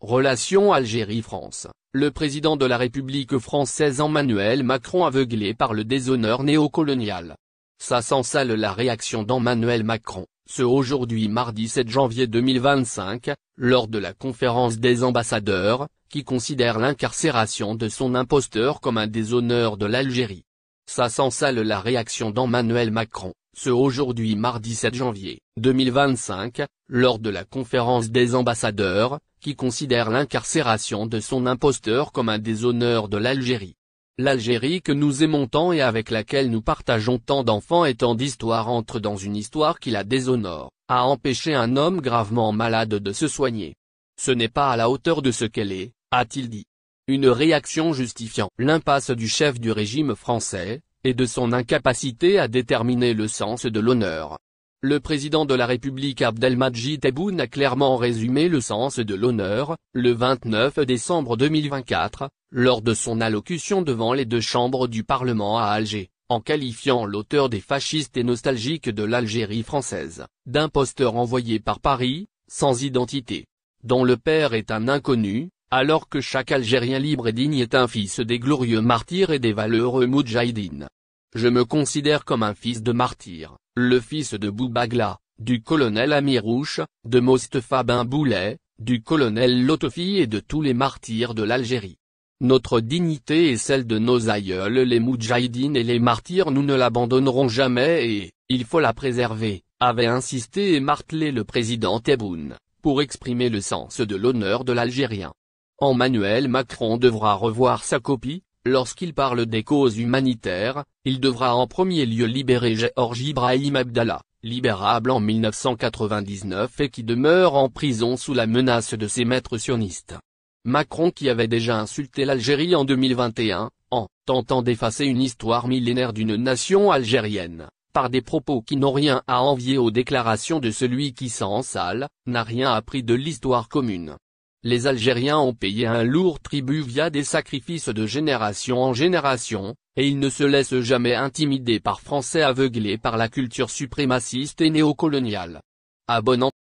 Relations Algérie-France. Le président de la République française Emmanuel Macron aveuglé par le déshonneur néocolonial. Ça sent sale la réaction d'Emmanuel Macron, ce aujourd'hui mardi 7 janvier 2025, lors de la conférence des ambassadeurs, qui considère l'incarcération de son imposteur comme un déshonneur de l'Algérie. Ça sent sale la réaction d'Emmanuel Macron, ce aujourd'hui mardi 7 janvier 2025, lors de la conférence des ambassadeurs, qui considère l'incarcération de son imposteur comme un déshonneur de l'Algérie. L'Algérie que nous aimons tant et avec laquelle nous partageons tant d'enfants et tant d'histoires entre dans une histoire qui la déshonore, a empêché un homme gravement malade de se soigner. Ce n'est pas à la hauteur de ce qu'elle est, a-t-il dit. Une réaction justifiant l'impasse du chef du régime français, et de son incapacité à déterminer le sens de l'honneur. Le président de la République Abdelmadjid Tebboune a clairement résumé le sens de l'honneur, le 29 décembre 2024, lors de son allocution devant les deux chambres du Parlement à Alger, en qualifiant l'auteur des fascistes et nostalgiques de l'Algérie française, d'imposteur envoyé par Paris, sans identité, dont le père est un inconnu, alors que chaque Algérien libre et digne est un fils des glorieux martyrs et des valeureux moudjahidines. Je me considère comme un fils de martyr, le fils de Boubagla, du colonel Amirouche, de Mostafa Ben Boulay, du colonel Lotofi et de tous les martyrs de l'Algérie. Notre dignité est celle de nos aïeuls les moudjahidines et les martyrs, nous ne l'abandonnerons jamais et, il faut la préserver, avait insisté et martelé le président Tebboune, pour exprimer le sens de l'honneur de l'Algérien. Emmanuel Macron devra revoir sa copie. Lorsqu'il parle des causes humanitaires, il devra en premier lieu libérer Georges Ibrahim Abdallah, libérable en 1999 et qui demeure en prison sous la menace de ses maîtres sionistes. Macron qui avait déjà insulté l'Algérie en 2021, en tentant d'effacer une histoire millénaire d'une nation algérienne, par des propos qui n'ont rien à envier aux déclarations de celui qui sent sale, n'a rien appris de l'histoire commune. Les Algériens ont payé un lourd tribut via des sacrifices de génération en génération, et ils ne se laissent jamais intimider par Français aveuglés par la culture suprémaciste et néocoloniale. Abonnant.